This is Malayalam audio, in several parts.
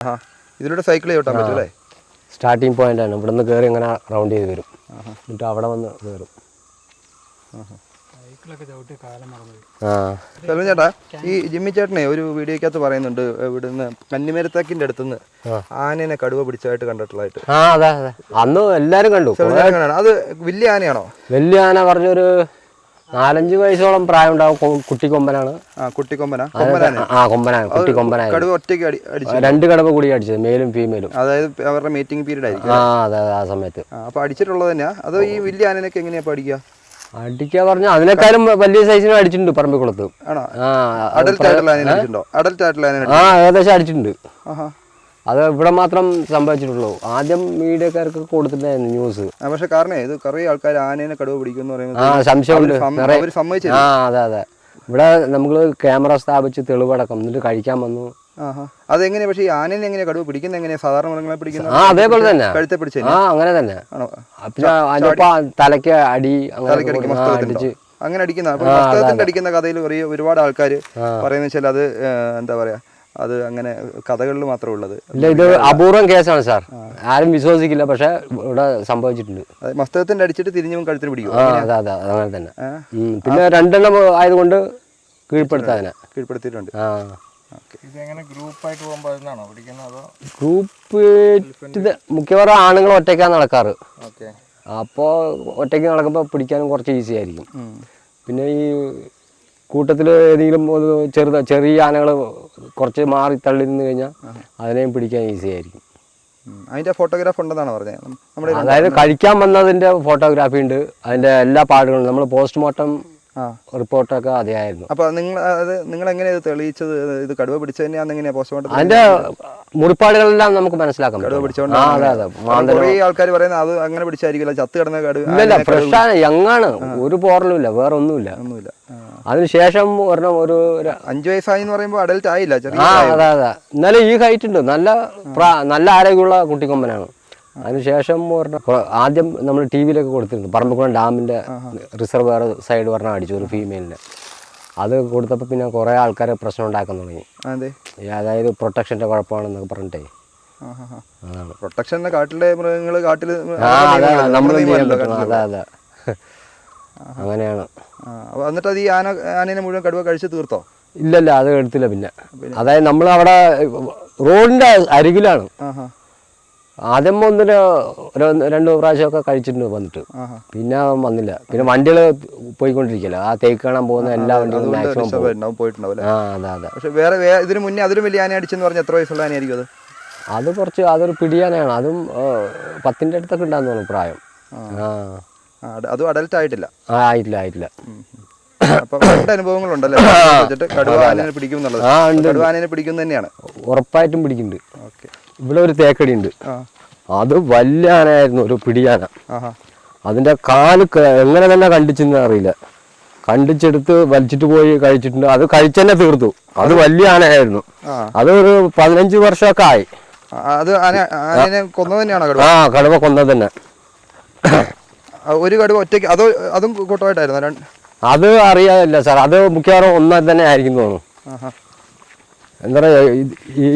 ഇതിലൂടെ സൈക്കിൾ ചവിട്ടാൻ പറ്റും അല്ലേ? സ്റ്റാർട്ടിങ് പോയിന്റ് ആണ്. ഇവിടെ നിന്ന് കയറി ഇങ്ങനെ റൗണ്ട് ചെയ്ത് വരും, എന്നിട്ട് അവിടെ വന്ന് കയറും. ചേട്ടാ, ഈ ജിമ്മി ചേട്ടനെ ഒരു വീഡിയോക്കകത്ത് പറയുന്നുണ്ട് ഇവിടുന്ന് കന്നിമരത്താക്കിന്റെ അടുത്തുനിന്ന് ആനേനെ കടുവ പിടിച്ചതായിട്ട് കണ്ടിട്ടുള്ളതായിട്ട്. അന്ന് എല്ലാരും കണ്ടു. അത് വലിയ ആനയാണോ? വലിയ ആന പറഞ്ഞൊരു 4-5 വയസ്സോളം പ്രായം ഉണ്ടാവും. കുട്ടിക്കൊമ്പനാണ്. കൊമ്പനാണ്. കുട്ടിക്കൊമ്പനാണ്. കടുവ ഒറ്റയ്ക്ക് 2 കടുവ കൂടി അടിച്ചത്, മെയിലും ഫീമെയിലും. അതായത് അവരുടെ മീറ്റിംഗ് പീരീഡ് ആയിരിക്കും. അതെ, ആ സമയത്ത്. അപ്പൊ അടിച്ചിട്ടുള്ളത് തന്നെയാ? അതോ ഈ വലിയ ആനയൊക്കെ എങ്ങനെയാ അടിക്കുക? അടിക്കാ പറഞ്ഞ അതിനേക്കാളും വലിയ സൈസിന് അടിച്ചിട്ടുണ്ട് പറമ്പിക്കുളത്ത്. ഏകദേശം അടിച്ചിട്ടുണ്ട്. അത് ഇവിടെ മാത്രം സംഭവിച്ചിട്ടുള്ളൂ. ആദ്യം മീഡിയക്കാർക്ക് കൊടുത്തിട്ടായിരുന്നു ന്യൂസ്. പക്ഷെ കാരണം ഇത് കുറെ ആൾക്കാർ ആനേനെ കടുവ പിടിക്കുന്നു പറയുന്നത് സംശയമുണ്ട്. അതെ. ഇവിടെ നമ്മള് ക്യാമറ സ്ഥാപിച്ച് തെളിവടക്കം, എന്നിട്ട് കഴിക്കാൻ വന്നു. അതെങ്ങനെയാ? പക്ഷേ ഈ ആനേനെ എങ്ങനെയാ കടുവ പിടിക്കുന്നത്? എങ്ങനെയാ സാധാരണ മൃഗങ്ങളെ പിടിക്കുന്നത്? അതേപോലെ തന്നെ കഴുത്തെ പിടിച്ചു. അങ്ങനെ തന്നെ. തലയ്ക്ക് അടി അങ്ങനെ അടിക്കുന്ന പുസ്തകത്തിന്റെ അടിക്കുന്ന കഥയിൽ ഒരുപാട് ആൾക്കാർ പറയുന്ന വെച്ചാൽ അത് എന്താ പറയാ, അത് അങ്ങനെ കഥകളിൽ മാത്രമേ ഉള്ളത്. ഇല്ല, ഇത് അപൂർവം കേസാണ് സാർ. ആരും വിശ്വസിക്കില്ല, പക്ഷെ ഇവിടെ സംഭവിച്ചിട്ടുണ്ട്. മസ്തകത്തിന്റെ അടിച്ചിട്ട് തിരിഞ്ഞും കഴുത്തിന് പിടിക്കും. അതെ, അങ്ങനെ തന്നെ. പിന്നെ 2 എണ്ണം ആയതുകൊണ്ട് കീഴ്പ്പെടുത്തിയിട്ടുണ്ട്. ഗ്രൂപ്പ് മിക്കവാറും ആണുങ്ങൾ ഒറ്റയ്ക്കാണ് നടക്കാറ്. അപ്പോൾ ഒറ്റയ്ക്ക് നടക്കുമ്പോൾ പിടിക്കാനും കുറച്ച് ഈസി ആയിരിക്കും. പിന്നെ ഈ കൂട്ടത്തിൽ ഏതെങ്കിലും ചെറിയ ആനകൾ കുറച്ച് മാറി തള്ളി നിന്ന് കഴിഞ്ഞാൽ അതിനെയും പിടിക്കാൻ ഈസി ആയിരിക്കും. അതിന്റെ ഫോട്ടോഗ്രാഫ് ഉണ്ടെന്നാണ് പറഞ്ഞത്. അതായത് കഴിക്കാൻ വന്നതിന്റെ ഫോട്ടോഗ്രാഫി ഉണ്ട്. അതിന്റെ എല്ലാ പാടുകളും നമ്മൾ പോസ്റ്റ്മോർട്ടം റിപ്പോർട്ടൊക്കെ അതേയായിരുന്നു. അപ്പൊ നിങ്ങൾ എങ്ങനെയാ ഇത് തെളിയിച്ചത്? ഇത് കടുവ പിടിച്ചു തന്നെയാണെന്ന് എങ്ങനെയാ പോസ്റ്റ്മോർട്ടം? അതിന്റെ മുറിപ്പാടുകളെല്ലാം നമുക്ക് മനസ്സിലാക്കാം. കടുവ പിടിച്ചോണ്ട് ആൾക്കാർ പറയുന്നത് അത് അങ്ങനെ പിടിച്ചായിരിക്കില്ല, ചത്ത് കിടന്ന കടുവ. ഇല്ല, ഫ്രഷാണ്, യങ്ങാണ്, ഒരു പോറലുമില്ല, വേറെ ഒന്നുമില്ല. അതിനുശേഷം ഒരെണ്ണം ഒരു 5 വയസ്സായി എന്ന് പറയുമ്പോൾ അഡൽട്ട് ആയില്ല. അതെ. എന്നാലും ഈ ഹൈറ്റ് ഉണ്ട്. നല്ല ആരോഗ്യമുള്ള കുട്ടിക്കൊമ്പനാണ്. അതിനുശേഷം ആദ്യം നമ്മൾ ടി വിയിലൊക്കെ കൊടുത്തിട്ടുണ്ട്. പറമ്പിക്കുളം ഡാമിന്റെ റിസർവർ സൈഡ് പറഞ്ഞാൽ അടിച്ചു ഒരു ഫീമെയിലിനെ. അത് കൊടുത്തപ്പോൾ പിന്നെ കുറെ ആൾക്കാരെ പ്രശ്നം ഉണ്ടാക്കാൻ തുടങ്ങി. അതായത് പ്രൊട്ടക്ഷന്റെ കുഴപ്പമാണെന്നൊക്കെ പറഞ്ഞിട്ടേ. പ്രൊട്ടക്ഷന്റെ കാട്ടിലെ മൃഗങ്ങൾ കാട്ടിൽ നമ്മൾ അതെ അങ്ങനെയാണ്. എന്നിട്ട് അത് ഈ ആനേനെ മുഴുവൻ കടുവ കഴിച്ച് തീർത്തോ? ഇല്ലല്ല, അത് എടുത്തില്ല. പിന്നെ അതായത് നമ്മൾ അവിടെ റോഡിന്റെ അരികിലാണ്. ആദ്യം 1-2 പ്രാവശ്യമൊക്കെ കഴിച്ചിട്ടുണ്ട് വന്നിട്ട്. പിന്നെ വന്നില്ല. പിന്നെ വണ്ടികൾ പോയിക്കൊണ്ടിരിക്കല്ലോ, ആ തേക്ക് കാണാൻ പോകുന്ന എല്ലാ വണ്ടികളും മാക്സിമം പോയിട്ടുണ്ടാവും. പക്ഷെ വേറെ ഇതിന് മുന്നേ അതിലും വലിയ ആന അടിച്ചെന്ന് പറഞ്ഞാൽ എത്ര വയസ്സുള്ള ആനയായിരിക്കും അത്? അതൊരു പിടിയാനയാണ്. അതും 10ന്റെ അടുത്തൊക്കെ ഉണ്ടാകുന്ന തോന്നുന്നു പ്രായം. അതും അഡൽട്ട് ആയിട്ടില്ല. ആയിട്ടില്ല. അപ്പൊ 2 അനുഭവങ്ങളുണ്ടല്ലേ കടുവ ആനേനെ പിടിക്കും എന്നുള്ളത്? കടുവ ആനേനെ പിടിക്കുന്നത് തന്നെയാണ് ഉറപ്പായിട്ടും പിടിക്കുന്നുണ്ട്. ഇവിടെ ഒരു തേക്കടി ഉണ്ട്. അത് വലിയ ആനയായിരുന്നു, ഒരു പിടിയാന. അതിന്റെ കാല് എങ്ങനെ തന്നെ കണ്ടിച്ചെന്ന് അറിയില്ല. കണ്ടിച്ചെടുത്ത് വലിച്ചിട്ട് പോയി കഴിച്ചിട്ടുണ്ട്. അത് കഴിച്ചെന്നെ തീർത്തു. അത് വലിയ ആനയായിരുന്നു. അത് ഒരു 15 വർഷമൊക്കെ ആയി. അത് ആനേനെ കൊന്നത് തന്നെയാണോ കടുവ? കടുവ കൊന്നത് തന്നെ. ഒരു കടുവ ഒറ്റയ്ക്ക് അതും കൂട്ടമായിട്ടായിരുന്നു? അത് അറിയാതില്ല സാർ. അത് മിക്കവാറും ഒന്നാം തന്നെ ആയിരിക്കും തോന്നുന്നു. എന്താ പറയാ,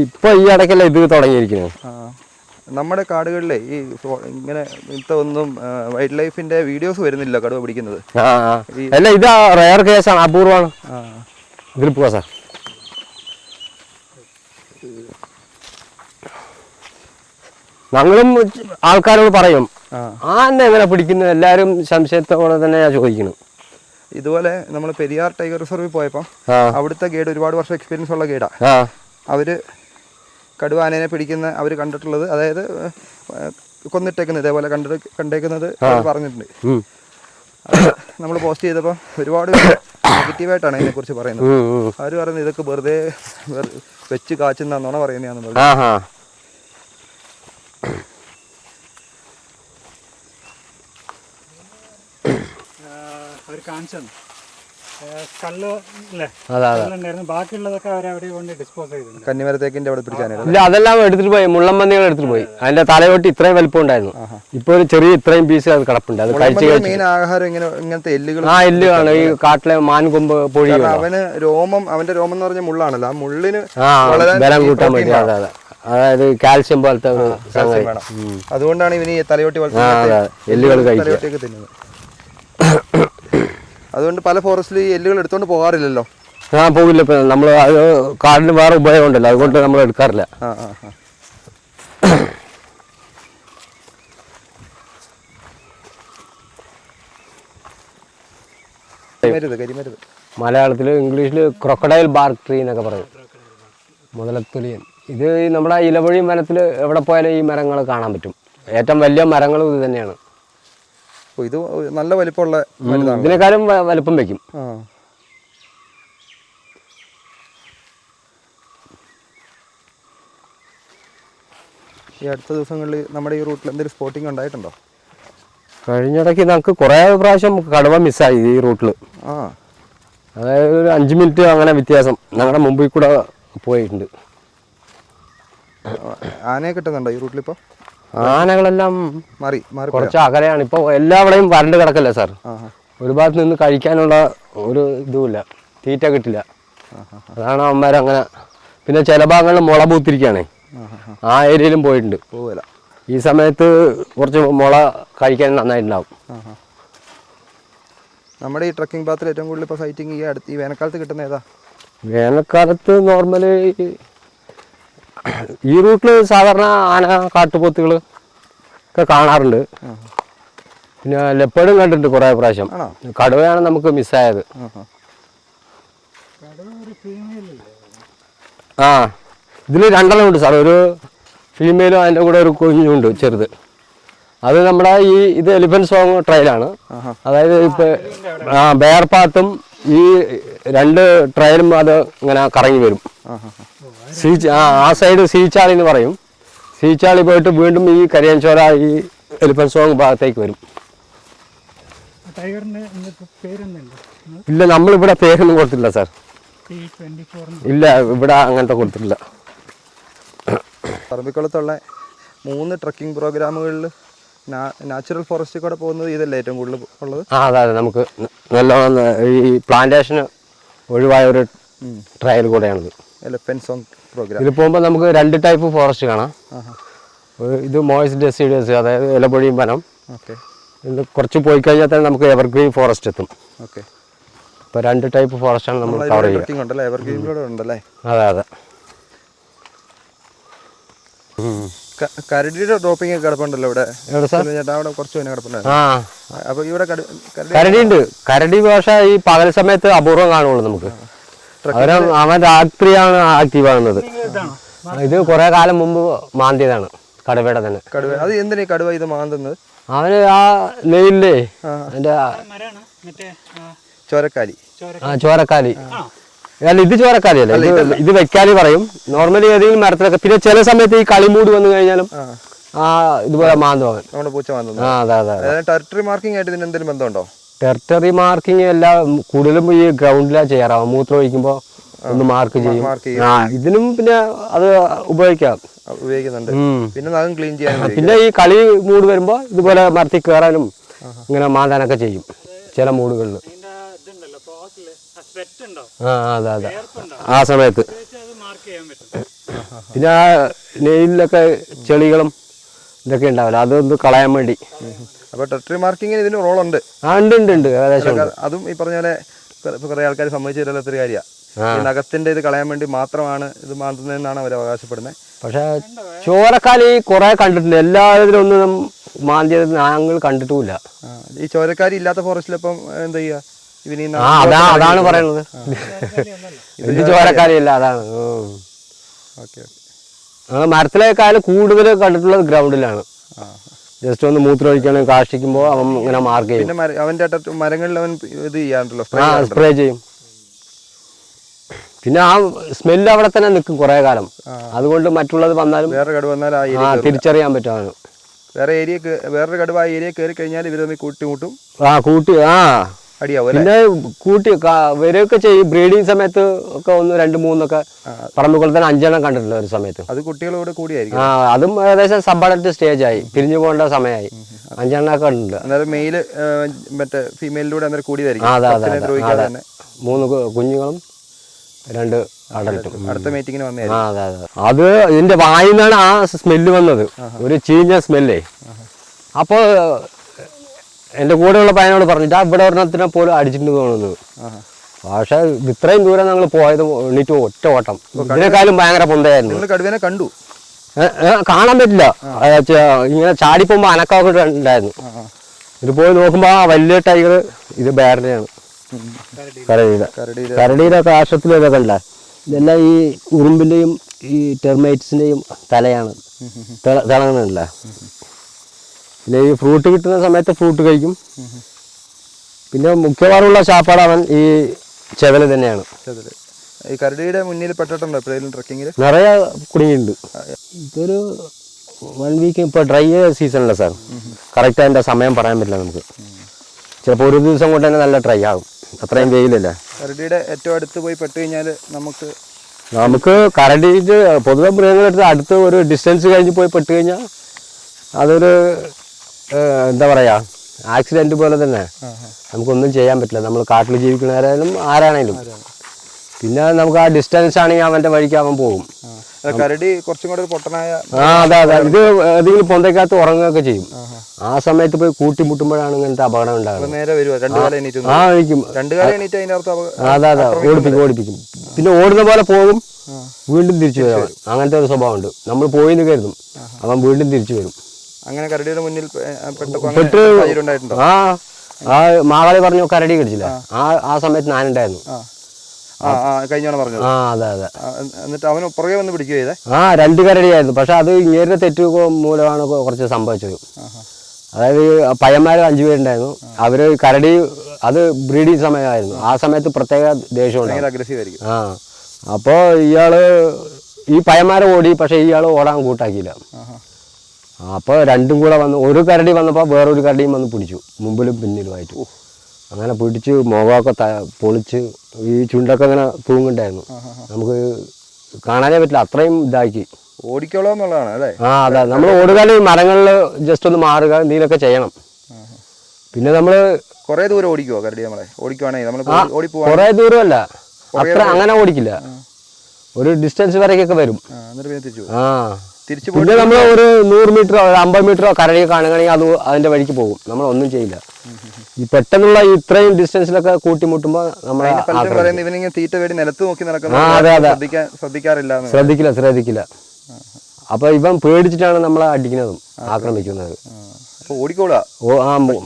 ഇപ്പൊ ഈ ഇടയ്ക്കല്ല ഇത് തുടങ്ങിയിരിക്കുന്നു. നമ്മുടെ കാടുകളിലെ ഈ ഇങ്ങനെ ഇന്നത്തെ ഒന്നും വൈൽഡ് ലൈഫിന്റെ വീഡിയോസ് വരുന്നില്ല കടുവ പിടിക്കുന്നത്. അല്ല, ഇത് റയർ കേസാണ്, അപൂർവമാണ്. ഇതിൽ പോവാ സാർ. ഞങ്ങളും ആൾക്കാരോട് പറയും ആന എങ്ങനെ പിടിക്കുന്നത്, എല്ലാരും സംശയത്തോടെ തന്നെ ചോദിക്കുന്നു. ഇതുപോലെ നമ്മൾ പെരിയാർ ടൈഗർ റിസർവിൽ പോയപ്പോൾ അവിടുത്തെ ഗൈഡ് ഒരുപാട് വർഷം എക്സ്പീരിയൻസ് ഉള്ള ഗൈഡാ. അവര് കടുവ ആനേനെ പിടിക്കുന്ന അവര് കണ്ടിട്ടുള്ളത്, അതായത് കൊന്നിട്ടേക്കുന്നത് ഇതേപോലെ കണ്ടേക്കുന്നത് പറഞ്ഞിട്ടുണ്ട്. നമ്മൾ പോസ്റ്റ് ചെയ്തപ്പോൾ ഒരുപാട് നെഗറ്റീവായിട്ടാണ് അതിനെക്കുറിച്ച് പറയുന്നത്. അവർ പറയുന്നത് ഇതൊക്കെ വെറുതെ വെച്ച് കാച്ചുന്നാണോ പറയുന്നതാണെന്ന് പറഞ്ഞു. കന്നിമരത്തേക്കിന്റെ അവിടെ പിടിച്ചാണ്. ഇല്ല, അതെല്ലാം എടുത്തിട്ട് പോയി. മുള്ളമ്പന്നികൾ എടുത്തിട്ട് പോയി. അതിന്റെ തലയോട്ടി ഇത്രയും വലിപ്പം ഉണ്ടായിരുന്നു. ഇപ്പൊ ഒരു ചെറിയ ഇത്രയും പീസ് അത് കിടപ്പുണ്ട്. അത് മെയിൻ ആഹാരം ഇങ്ങനത്തെ എല്ലുകൾ. എല്ലുകളാണ് ഈ കാട്ടിലെ മാൻകൊമ്പ് പൊഴി. അവന്റെ രോമം എന്ന് പറഞ്ഞ മുള്ളാണല്ലോ. ആ മുള്ളിന് ബലം കൂട്ടാൻ പറ്റും. അതായത് കാൽസ്യം പോലത്തെ ഒരു കാൽസ്യം വേണം. അതുകൊണ്ടാണ് ഇവന് ഈ തലയോട്ടി എല്ലുകൾ തലയോട്ടിയൊക്കെ തിന്നുന്നത്. അതുകൊണ്ട് പല ഫോറസ്റ്റിൽ ഈ എല്ലുകൾ എടുത്തോണ്ട് പോകാറില്ലല്ലോ. പോകില്ല. ഇപ്പൊ നമ്മൾ അത് കാടിന് വേറെ ഉപയോഗം ഉണ്ടല്ലോ, അതുകൊണ്ട് നമ്മൾ എടുക്കാറില്ല. മലയാളത്തിൽ ഇംഗ്ലീഷിൽ ക്രൊക്കഡൈൽ ബാർക്ക് ട്രീ എന്നൊക്കെ പറയും, മുതലത്തൊലിയൻ. ഇത് നമ്മുടെ ഇലവഴി വനത്തിൽ എവിടെ പോയാലും ഈ മരങ്ങൾ കാണാൻ പറ്റും. ഏറ്റവും വലിയ മരങ്ങളും ഇത് തന്നെയാണ്. ഇത് നല്ല വലിപ്പമുള്ള ഇതിനേക്കാളും വലിപ്പം വയ്ക്കും. ഈ അടുത്ത ദിവസങ്ങളിൽ നമ്മുടെ ഈ റൂട്ടിൽ എന്തെങ്കിലും സ്പോട്ടിങ് ഉണ്ടായിട്ടുണ്ടോ? കഴിഞ്ഞിടയ്ക്ക് നമുക്ക് കുറേ പ്രാവശ്യം കടുവ മിസ്സായി ഈ റൂട്ടിൽ. അതായത് ഒരു 5 മിനിറ്റ് അങ്ങനെ വ്യത്യാസം ഞങ്ങളുടെ മുമ്പിൽ കൂടെ പോയിട്ടുണ്ട്. ആനയെ കിട്ടുന്നുണ്ടോ ഈ റൂട്ടിൽ ഇപ്പോൾ? ആനകളെല്ലാം മാറി കുറച്ച് അകലെയാണ്. ഇപ്പോൾ എല്ലാവിടെയും വരണ്ട് കിടക്കല്ലേ സാർ. ഒരു ഭാഗത്ത് നിന്ന് കഴിക്കാനുള്ള ഒരു ഇതുമില്ല, തീറ്റ കിട്ടില്ല. അതാണ് അവന്മാരങ്ങനെ. പിന്നെ ചില ഭാഗങ്ങളിൽ മുള പൂത്തിരിക്കുകയാണേ, ആ ഏരിയയിലും പോയിട്ടുണ്ട്. ഈ സമയത്ത് കുറച്ച് മുള കഴിക്കാൻ നന്നായിട്ടുണ്ടാവും. നമ്മുടെ ഈ ട്രക്കിംഗ് പാത്തിൽ ഏറ്റവും കൂടുതൽ ഇപ്പോൾ സൈറ്റിംഗ് ഈ വേനൽക്കാലത്ത് കിട്ടുന്ന ഏതാ? വേനൽക്കാലത്ത് നോർമലി ഈ റൂട്ടിൽ സാധാരണ ആന, കാട്ടുപോത്തുകൾ ഒക്കെ കാണാറുണ്ട്. പിന്നെ ലെപ്പേർഡും കണ്ടിട്ടുണ്ട് കുറേ പ്രാവശ്യം. കടുവയാണ് നമുക്ക് മിസ്സായത്. ഇതിൽ 2 ഉണ്ട് സാർ. ഒരു ഫീമെയിലും അതിൻ്റെ കൂടെ ഒരു കുഞ്ഞുണ്ട് ചെറുത്. അത് നമ്മുടെ ഇത് എലിഫന്റ് സോങ് ട്രയലാണ്. അതായത് ഇപ്പം ബെയർ പാത്തും ഈ 2 ട്രയലും അത് ഇങ്ങനെ കറങ്ങി വരും. ആ സൈഡ് സീച്ചാളി എന്ന് പറയും. സീച്ചാളി പോയിട്ട് വീണ്ടും ഈ കരിയൻചോല ഈ എലിഫന്റ് സോങ് ഭാഗത്തേക്ക് വരും. ഇല്ല, നമ്മളിവിടെ പേരൊന്നും കൊടുത്തില്ല സാർ. ഇല്ല, ഇവിടെ അങ്ങനത്തെ കൊടുത്തിട്ടില്ല. പറമ്പിക്കുളത്തുള്ള 3 ട്രക്കിംഗ് പ്രോഗ്രാമുകളിൽ നാച്ചുറൽ ഫോറസ്റ്റിൽ കൂടെ പോകുന്നത് ഇതല്ലേ ഏറ്റവും കൂടുതൽ ഉള്ളത്? അതെ, നമുക്ക് നല്ലോണം ഈ പ്ലാന്റേഷന് ഒഴിവായ ഒരു ട്രയൽ കൂടെയാണിത്. Elephant song programme. ഇതിൽ പോകുമ്പോൾ നമുക്ക് 2 ടൈപ്പ് ഫോറസ്റ്റ് കാണാം. ഇത് മോയിസ്റ്റ് ഡെസിഡ്യൂസ്, അതായത് ഇലപൊഴിയും വനം. ഇത് കുറച്ച് പോയി കഴിഞ്ഞാൽ തന്നെ നമുക്ക് എവർഗ്രീൻ ഫോറസ്റ്റ് എത്തും. അപ്പോൾ 2 ടൈപ്പ് ഫോറസ്റ്റാണ് നമ്മൾ കവർ ചെയ്യുക. അതെ. കരടിയുടെ ഡ്രോപ്പിംഗ് ഒക്കെ കിടപ്പുണ്ടല്ലോ ഇവിടെ. അവിടെ കുറച്ച് കിടപ്പുണ്ടായിരുന്നു. അപ്പൊ ഇവിടെ കരടിയുണ്ട്. കരടി പക്ഷേ ഈ പകൽ സമയത്ത് അപൂർവം കാണുള്ളൂ നമുക്ക്. അവൻ രാത്രിയാണ് ആക്റ്റീവ് ആകുന്നത്. ഇത് കുറെ കാലം മുമ്പ് മാന്തിയതാണ്, കടുവയുടെ തന്നെ. അത് എന്തിനാ കടുവ ഇത് മാന്തുന്നത്? അവന് ആ നെയിലേ അതിന്റെ ചോരക്കാലി. ചോരക്കാലി അല്ല, ഇത് ചോരക്കാലി അല്ല, ഇത് വെക്കാലി പറയും. നോർമലി ഏതെങ്കിലും മരത്തിലൊക്കെ. പിന്നെ ചില സമയത്ത് ഈ കളിമൂട് വന്നു കഴിഞ്ഞാലും ഇതുപോലെ മാന്തും അവൻ. നമ്മുടെ പൂച്ച മാന്തും. അതെ. ടെറിട്ടറി മാർക്കിംഗ് ആയിട്ട് ഇതിന് എന്തെങ്കിലും ബന്ധമുണ്ടോ? ടെറിട്ടറി മാർക്കിംഗ് എല്ലാം കൂടുതലും ഈ ഗ്രൗണ്ടിലാണ് ചെയ്യാറാവും. മൂത്രം ഒഴിക്കുമ്പോൾ ഒന്ന് മാർക്ക് ചെയ്യും. ഇതിനും പിന്നെ അത് ഉപയോഗിക്കുന്നുണ്ട്. പിന്നെ നഖം ക്ലീൻ ചെയ്യാൻ. പിന്നെ ഈ കളി മൂട് വരുമ്പോൾ ഇതുപോലെ മരത്തിൽ കയറാനും ഇങ്ങനെ മാന്താനൊക്കെ ചെയ്യും ചില മൂടുകളിൽ. അതെ, ആ സമയത്ത്. പിന്നെ ആ നെയിലൊക്കെ ചെളികളും ഇതൊക്കെ ഉണ്ടാവില്ല, അതൊന്ന് കളയാൻ വേണ്ടി. അപ്പോൾ ടെറിട്ടറി മാർക്കിങ്ങിന് ഇതിന് റോളുണ്ട്. ഉണ്ട് ഏകദേശം. അതും ഈ പറഞ്ഞ പോലെ കുറേ ആൾക്കാർ സമ്മതിച്ചു തരാത്തൊരു കാര്യമാണ്. നഖത്തിന്റെ ഇത് കളയാൻ വേണ്ടി മാത്രമാണ് ഇത് മാന്തുന്നതെന്നാണ് അവർ അവകാശപ്പെടുന്നത്. പക്ഷെ ചോരക്കാലി കുറെ കണ്ടിട്ടുണ്ട്. എല്ലാവരും ഒന്നും മാന്തിയത് ഞങ്ങൾ കണ്ടിട്ടുമില്ല. ഈ ചോരക്കാലി ഇല്ലാത്ത ഫോറസ്റ്റിലിപ്പം എന്താ ചെയ്യുക? അതാണ് പറയുന്നത്. ഇത് ചോരക്കാലിയല്ല, അതാണ്. മരത്തിലേക്കാളും കൂടുതൽ കണ്ടിട്ടുള്ളത് ഗ്രൗണ്ടിലാണ്. ജസ്റ്റ് ഒന്ന് മൂത്രം ഒഴിക്കുകയാണെങ്കിൽ കാഷ്ടിക്കുമ്പോൾ അവൻ ഇങ്ങനെ മാർക്ക് ചെയ്യും. പിന്നെ അവന്റെ മരങ്ങളിൽ അവൻ ഇത് ചെയ്യാറുണ്ടല്ലോ, സ്പ്രേ ചെയ്യും. പിന്നെ ആ സ്മെല്ല് അവിടെ തന്നെ നിൽക്കും കുറെ കാലം. അതുകൊണ്ട് മറ്റുള്ളത് വന്നാലും വേറെ കടുവ വന്നാൽ തിരിച്ചറിയാൻ പറ്റും അവന്. വേറൊരു കടുവ ആ ഏരിയ കയറി കഴിഞ്ഞാൽ ഇവർ തമ്മിൽ കൂട്ടിമുട്ടും. അടിയാവും. പിന്നെ കൂട്ടി വരെയൊക്കെ ചെയ്യും. ബ്രീഡിങ് സമയത്ത് ഒക്കെ 1, 2, 3 ഒക്കെ പറമ്പുകൾ തന്നെ 5 എണ്ണം കണ്ടിട്ടുണ്ട് ഒരു സമയത്ത്. അത് കുട്ടികളോട് കൂടിയായിരിക്കും. അതും ഏകദേശം സബ് അഡൽറ്റ് സ്റ്റേജ് ആയി, പിരിഞ്ഞു പോകേണ്ട സമയമായി. 5 എണ്ണം ഒക്കെ ഉണ്ട്. അന്നേരം മെയില് മറ്റേ ഫീമെയിലിലൂടെ അന്നേരം കൂടിയതായിരിക്കും. അതെ. 3 കുഞ്ഞുങ്ങളും 2 അടലിട്ടും. അടുത്ത മീറ്റിങ്ങിന് വന്നേ. ആ അതെ അതെ. അത് ഇതിന്റെ വായിന്നാണ് ആ സ്മെല്ല് വന്നത്, ഒരു ചീഞ്ഞ സ്മെല്ലേ. അപ്പോൾ എൻ്റെ കൂടെയുള്ള പയ്യനോട് പറഞ്ഞിട്ട് ഇവിടെ ഒരെണ്ണത്തിനെ പോലും അടിച്ചിട്ട് തോന്നുന്നു. പക്ഷെ ഇത്രയും ദൂരം ഞങ്ങൾ പോയത് എണീറ്റ് ഒറ്റ ഓട്ടം. ഇതിനേക്കാളും ഭയങ്കര പൊന്തയായിരുന്നു. കടുവേനെ കണ്ടു? കാണാൻ പറ്റില്ല, ഇങ്ങനെ ചാടിപ്പോകുമ്പോൾ അനക്കമൊക്കെ ഉണ്ടായിരുന്നു. ഇത് പോയി നോക്കുമ്പോൾ ആ വലിയ ടൈഗർ ഇത് ബേറിനെയാണ്, കരടിയുടെ കാഷ്ടത്തിലൊക്കെ കണ്ട. ഇതെല്ലാം ഈ ഉറുമ്പിൻ്റെയും ഈ ടെർമൈറ്റ്സിൻ്റെയും തലയാണ് തിളങ്ങുന്നില്ല. പിന്നെ ഈ ഫ്രൂട്ട് കിട്ടുന്ന സമയത്ത് ഫ്രൂട്ട് കഴിക്കും. പിന്നെ മുഖ്യവാറുള്ള ശാപ്പാട് അവൻ ഈ ചെവല് തന്നെയാണ്. ഈ കരടിയുടെ മുന്നിൽ പെട്ടിട്ടുണ്ടോ എപ്പോഴേലും ട്രക്കിങ്ങിൽ? നിറയെ കുടുങ്ങിയിട്ടുണ്ട്. ഇതൊരു 1 വീക്ക്. ഇപ്പോൾ ഡ്രൈ സീസണല്ല സാർ, കറക്റ്റ് അതിൻ്റെ സമയം പറയാൻ പറ്റില്ല നമുക്ക്. ചിലപ്പോൾ ഒരു ദിവസം കൊണ്ട് തന്നെ നല്ല ഡ്രൈ ആകും, അത്രയും വെയിലല്ല. കരടിയുടെ ഏറ്റവും അടുത്ത് പോയി പെട്ട് കഴിഞ്ഞാൽ നമുക്ക് കരടിയിട്ട് പൊതുവെ മൃഗങ്ങളെടുത്ത് അടുത്ത് ഒരു ഡിസ്റ്റൻസ് കഴിഞ്ഞ് പോയി പെട്ട് കഴിഞ്ഞാൽ അതൊരു എന്താ പറയുക, ആക്സിഡൻറ്റ് പോലെ തന്നെ. നമുക്കൊന്നും ചെയ്യാൻ പറ്റില്ല, നമ്മൾ കാട്ടിൽ ജീവിക്കുന്നവരായാലും ആരാണേലും. പിന്നെ നമുക്ക് ആ ഡിസ്റ്റൻസ് ആണെങ്കിൽ അവൻ്റെ വഴിക്ക് അവൻ പോകും. കരടി കുറച്ചും കൂടെ പൊട്ടനായ. അതെ അതെ. ഇത് ഏതെങ്കിലും പൊന്തയ്ക്കകത്ത് ഉറങ്ങുകയൊക്കെ ചെയ്യും. ആ സമയത്ത് പോയി കൂട്ടിമുട്ടുമ്പോഴാണ് ഇങ്ങനത്തെ അപകടം ഉണ്ടാകുന്നത്. അതെ അതെ, ഓടിപ്പിക്കും. പിന്നെ ഓടുന്ന പോലെ പോകും, വീണ്ടും തിരിച്ചു വരും. അങ്ങനത്തെ ഒരു സ്വഭാവം ഉണ്ട്. നമ്മൾ പോയിന്ന് കരുതും, അവൻ വീണ്ടും തിരിച്ചു വരും. അങ്ങനെ കരടിയുടെ മുന്നിൽ പെട്ട് ആ മാകാളി പറഞ്ഞു കരടി കടിച്ചില്ല. ആ സമയത്ത് ഞാനുണ്ടായിരുന്നു. കഴിഞ്ഞാണ് പറഞ്ഞത്. അതെ അതെ. എന്നിട്ട് അവന് പുറകെ വന്ന് പിടിക്കുക ചെയ്തേ. 2 കരടിയായിരുന്നു. പക്ഷെ അത് ഇങ്ങേരുടെ തെറ്റ് മൂലമാണ് കുറച്ച് സംഭവിച്ചത്. അതായത് പയ്യന്മാർ 5 പേരുണ്ടായിരുന്നു. അവര് കരടി അത് ബ്രീഡിങ് സമയമായിരുന്നു. ആ സമയത്ത് പ്രത്യേക ദേഷ്യം ഉണ്ടായിരുന്നു. അപ്പോൾ ഈ പയ്യന്മാരെ ഓടി, പക്ഷെ ഇയാൾ ഓടാൻ കൂട്ടാക്കിയില്ല. അപ്പോൾ രണ്ടും കൂടെ വന്ന്, ഒരു കരടി വന്നപ്പോൾ വേറൊരു കരടിയും വന്ന് പിടിച്ചു, മുമ്പിലും പിന്നിലുമായിട്ട്. അങ്ങനെ പിടിച്ച് മുഖമൊക്കെ പൊളിച്ച് ഈ ചുണ്ടൊക്കെ അങ്ങനെ തൂങ്ങുണ്ടായിരുന്നു. നമുക്ക് കാണാനേ പറ്റില്ല, അത്രയും ഇതാക്കി. ഓടിക്കോളൂ എന്നുള്ളതാണ് അല്ലേ? അതെ. നമ്മൾ ഓടുകാൽ മരങ്ങളിൽ ജസ്റ്റ് ഒന്ന് മാറുക, എന്തെങ്കിലുമൊക്കെ ചെയ്യണം. പിന്നെ നമ്മൾ കുറേ ദൂരം ഓടിക്കുവോ കരടി? നമ്മളെ ഓടിക്കുവാണെങ്കിൽ കുറേ ദൂരമല്ല, അത്ര അങ്ങനെ ഓടിക്കില്ല. ഒരു ഡിസ്റ്റൻസ് വരേക്കൊക്കെ വരും. പിന്നെ നമ്മൾ ഒരു 100 മീറ്ററോ 50 മീറ്ററോ കരടിയെ കാണുകയാണെങ്കിൽ അത് അതിന്റെ വഴിക്ക് പോകും. നമ്മളൊന്നും ചെയ്യില്ല. ഈ പെട്ടെന്നുള്ള ഇത്രയും ഡിസ്റ്റൻസിലൊക്കെ കൂട്ടിമുട്ടുമ്പോൾ നമ്മളെ ശ്രദ്ധിക്കില്ല. അപ്പൊ ഇവൻ പേടിച്ചിട്ടാണ് നമ്മളെ അടിക്കുന്നതും ആക്രമിക്കുന്നത്.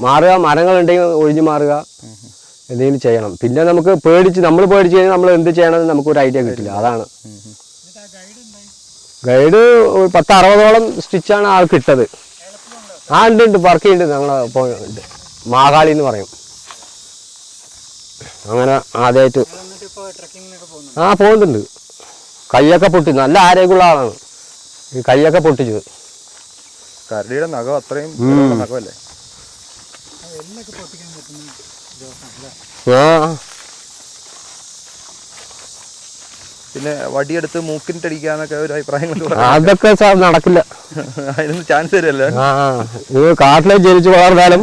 മാറുക, മരങ്ങളുണ്ടെങ്കിൽ ഒഴിഞ്ഞു മാറുക, എന്തെങ്കിലും ചെയ്യണം. പിന്നെ നമുക്ക് നമ്മൾ പേടിച്ച് കഴിഞ്ഞാൽ നമ്മൾ എന്ത് ചെയ്യണമെന്ന് നമുക്കൊരു ഐഡിയ കിട്ടില്ല. അതാണ്. ഗൈഡ് 10-60ഓളം സ്റ്റിച്ചാണ് ആൾക്ക് ഇട്ടത്. ഉണ്ട്, വർക്ക് ചെയ്യുന്നുണ്ട്. ഞങ്ങൾ മാകാളി എന്ന് പറയും. അങ്ങനെ ആദ്യമായിട്ട് പോകുന്നുണ്ട്. കൈയൊക്കെ പൊട്ടി, നല്ല ആരോഗ്യമുള്ള ആളാണ്. ഈ കൈയൊക്കെ പൊട്ടിച്ചത്. കരടിയുടെ നഖം അത്രയും നഖമല്ലേ? പിന്നെ വടിയെടുത്ത് മൂക്കിനിട്ടടിക്കാന്നൊക്കെ ഒരു അഭിപ്രായങ്ങൾ. അതൊക്കെ സാർ നടക്കില്ല, അതിനൊന്നും ചാൻസ് തരുമല്ലോ. കാട്ടിലെ ജനിച്ചു വളർന്നാലും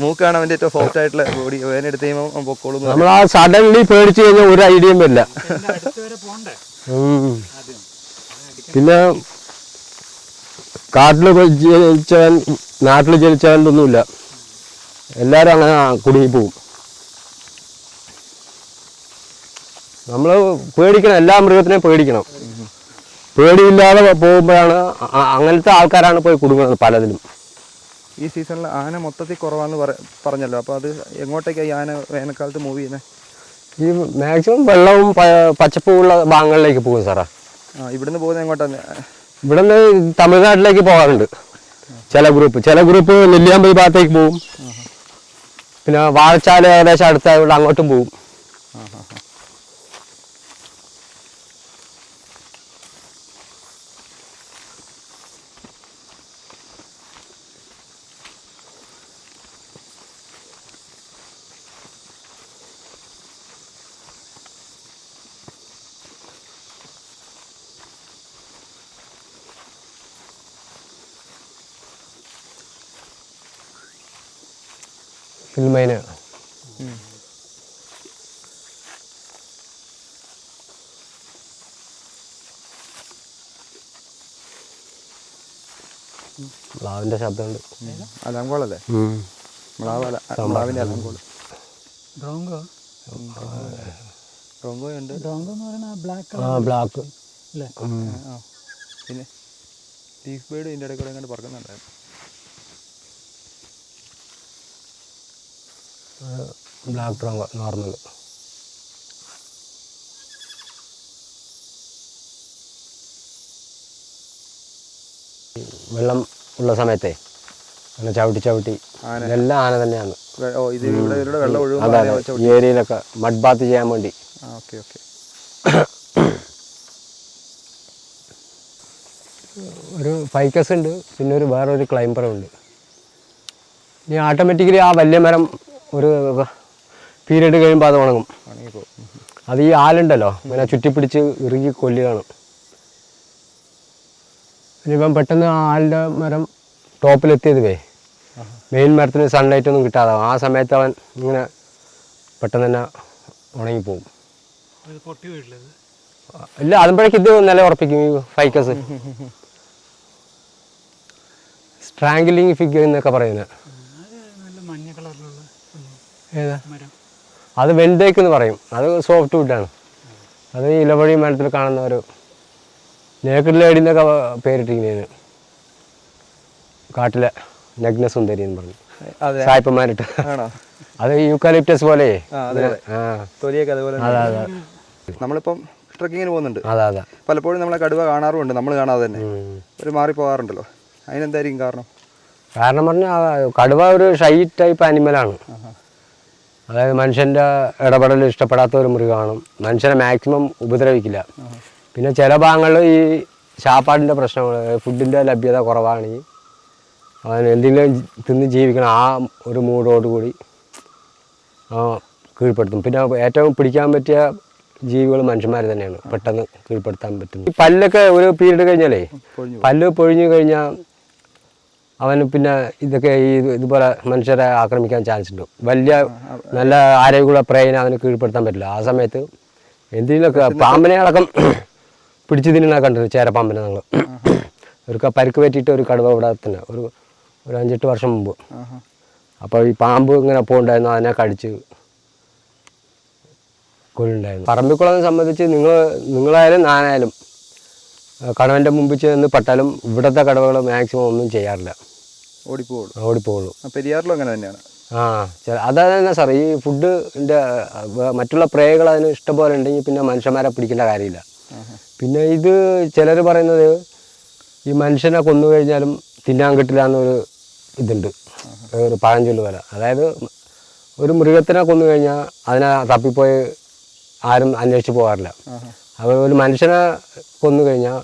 മൂക്കാണ് അവന്റെ ഏറ്റവും സോഫ്റ്റ് ആയിട്ടുള്ള ബോഡി. വേനെടുത്ത് കഴിയുമ്പോൾ പൊക്കോളും. നമ്മൾ ആ സഡൻലി പേടിച്ചു കഴിഞ്ഞാൽ ഒരു ഐഡിയയും വരില്ല. പിന്നെ കാട്ടിൽ ജനിച്ചവൻ നാട്ടിൽ ജനിച്ചവൻ ഒന്നുമില്ല, എല്ലാവരും അങ്ങനെ കുടുങ്ങിപ്പോവും. നമ്മൾ പേടിക്കണം, എല്ലാ മൃഗത്തിനെയും പേടിക്കണം. പേടിയില്ലാതെ പോകുമ്പോഴാണ് അങ്ങനത്തെ ആൾക്കാരാണ് പോയി കുടുങ്ങുന്നത് പലതിലും. ഈ സീസണിൽ ആന മൊത്തത്തിൽ കുറവാന്ന് പറഞ്ഞല്ലോ. അപ്പോൾ അത് എങ്ങോട്ടേക്കാണ് ഈ ആന വേനൽക്കാലത്ത് മൂവ് ചെയ്യുന്നത്? ഈ മാക്സിമം വെള്ളവും പച്ചപ്പുള്ള ഭാഗങ്ങളിലേക്ക് പോകും സാറാ. ഇവിടുന്ന് പോകുന്നത് എങ്ങോട്ടാണ്? ഇവിടുന്ന് തമിഴ്നാട്ടിലേക്ക് പോകാറുണ്ട് ചില ഗ്രൂപ്പ് നെല്ലിയാമ്പതി ഭാഗത്തേക്ക് പോകും. പിന്നെ വാഴച്ചാല് ഏകദേശം അടുത്തായുള്ള അങ്ങോട്ടും പോകും. ഫിൽമൈന മ്ലാവിൻ്റെ ശബ്ദമുണ്ട്. അലങ്കോളല്ലേ? മ്ലാവല്ല, മ്ലാവിൻ്റെ അലങ്കോൾ. ഡ്രോങ്കോ ഉണ്ട്. ഡ്രോങ്കോ എന്ന് പറയുന്നത് ബ്ലാക്ക് ബ്ലാക്ക് അല്ലേ? പിന്നെ ലീഫ് ബേർഡ് ഇതിൻ്റെ ഇടയിൽ കൂടെ എങ്ങോട്ട് പറക്കുന്നുണ്ടായിരുന്നു. Black drongo normal. വെള്ളം ഉള്ള സമയത്തെ അങ്ങനെ ചവിട്ടി ഇതെല്ലാം ആന തന്നെയാണ്. അതെ, ഈ ഏരിയയിലൊക്കെ മഡ് ബാത്ത് ചെയ്യാൻ വേണ്ടി. ഒരു ഫൈക്കസ് ഉണ്ട്, പിന്നെ വേറൊരു ക്ലൈംബറും ഉണ്ട്. ഇനി ഓട്ടോമാറ്റിക്കലി ആ വലിയ മരം ഒരു പീരീഡ് കഴിയുമ്പോൾ അത് ഉണങ്ങും. അത് ഈ ആലുണ്ടല്ലോ ഇങ്ങനെ ചുറ്റിപ്പിടിച്ച് ഇറുകി കൊല്ലുകയാണ്. ഇനിയിപ്പം പെട്ടെന്ന് ആ ആലിൻ്റെ മരം ടോപ്പിലെത്തിയതുവേ മെയിൻ മരത്തിന് സൺലൈറ്റ് ഒന്നും കിട്ടാതാവും. ആ സമയത്ത് അവൻ ഇങ്ങനെ പെട്ടെന്ന് തന്നെ ഉണങ്ങിപ്പോവും. ഇല്ല, അതുമ്പോഴേക്ക് ഇത് നില ഉറപ്പിക്കും ഈ ഫൈക്കസ്. സ്ട്രാങ്കിലിങ് ഫിഗർ എന്നൊക്കെ പറയുന്നത്. ഏതാ? അത് വെൽഡേക്ക് എന്ന് പറയും. അത് സോഫ്റ്റ് വുഡാണ്. അത് ഇലവഴി മരത്തിൽ കാണുന്ന ഒരു നേക്കഡ് ലേഡി എന്നൊക്കെ പേരിട്ടിരിക്കുന്നതിന്. കാട്ടിലെ നഗ്നസുന്ദരി എന്ന് പറഞ്ഞു സായിപ്പന്മാരിട്ട്. അത് യൂക്കാലിപ്റ്റസ് പോലെ. അതെ അതെ. നമ്മളിപ്പം ട്രക്കിങ്ങിന് പോകുന്നുണ്ട്. അതെ, പലപ്പോഴും നമ്മളെ കടുവ കാണാറുമുണ്ട്, നമ്മൾ കാണാതെ തന്നെ ഒരു മാറിപ്പോകാറുണ്ടല്ലോ. അതിനെന്തായിരിക്കും കാരണം? കാരണം പറഞ്ഞാൽ കടുവ ഒരു ഷൈ ടൈപ്പ് ആനിമലാണ്. അതായത് മനുഷ്യൻ്റെ ഇടപെടൽ ഇഷ്ടപ്പെടാത്ത ഒരു മൃഗമാണ്. മനുഷ്യനെ മാക്സിമം ഉപദ്രവിക്കില്ല. പിന്നെ ചില ഭാഗങ്ങളിൽ ഈ ശാപ്പാടിൻ്റെ പ്രശ്നങ്ങൾ, ഫുഡിൻ്റെ ലഭ്യത കുറവാണെങ്കിൽ അവൻ എന്തെങ്കിലും തിന്ന് ജീവിക്കണം ആ ഒരു മൂടോടുകൂടി കീഴ്പ്പെടുത്തും. പിന്നെ ഏറ്റവും പിടിക്കാൻ പറ്റിയ ജീവികൾ മനുഷ്യന്മാർ തന്നെയാണ്. പെട്ടെന്ന് കീഴ്പ്പെടുത്താൻ പറ്റും. ഈ പല്ലൊക്കെ ഒരു പീരീഡ് കഴിഞ്ഞാലേ പല്ല് പൊഴിഞ്ഞു കഴിഞ്ഞാൽ അവന് പിന്നെ ഇതൊക്കെ ഇതുപോലെ മനുഷ്യരെ ആക്രമിക്കാൻ ചാൻസ് ഉണ്ട്. വലിയ നല്ല ആരോഗ്യമുള്ള പ്രേയനെ അവന് കീഴ്പ്പെടുത്താൻ പറ്റില്ല. ആ സമയത്ത് എന്തെങ്കിലുമൊക്കെ പാമ്പിനെ അടക്കം പിടിച്ചു തിന്നാ കണ്ടത്, ചേരപ്പാമ്പിനെ. ഞങ്ങൾ ഒരു പരിക്ക് പറ്റിയിട്ട് ഒരു കടുവ ഇവിടെ തന്നെ ഒരു 5-8 വർഷം മുമ്പ്. അപ്പോൾ ഈ പാമ്പ് ഇങ്ങനെ പോകണ്ടായിരുന്നു, അതിനെ കടിച്ച് കൊല്ലുണ്ടായിരുന്നു. പറമ്പിക്കുളത്തെ സംബന്ധിച്ച് നിങ്ങളായാലും ഞാനായാലും കടവൻ്റെ മുമ്പിൽ ചെന്ന് പെട്ടാലും ഇവിടുത്തെ കടവകൾ മാക്സിമം ഒന്നും ചെയ്യാറില്ല, ഓടിപ്പോവുള്ളൂ. പെരിയാറിലും അങ്ങനെ തന്നെയാണ്. അതാണ് സാർ ഈ ഫുഡിൻ്റെ മറ്റുള്ള പ്രേകൾ അതിന് ഇഷ്ടംപോലെ ഉണ്ടെങ്കിൽ പിന്നെ മനുഷ്യന്മാരെ പിടിക്കേണ്ട കാര്യമില്ല. പിന്നെ ഇത് ചിലർ പറയുന്നത് ഈ മനുഷ്യനെ കൊന്നു കഴിഞ്ഞാലും തിന്നാൻ കിട്ടില്ല എന്നൊരു ഇതുണ്ട്, ഒരു പഴഞ്ചൊല്ല് പോലെ. അതായത് ഒരു മൃഗത്തിനെ കൊന്നു കഴിഞ്ഞാൽ അതിനെ തപ്പിപ്പോയി ആരും അന്വേഷിച്ച് പോകാറില്ല. അപ്പോൾ ഒരു മനുഷ്യനെ കൊന്നു കഴിഞ്ഞാൽ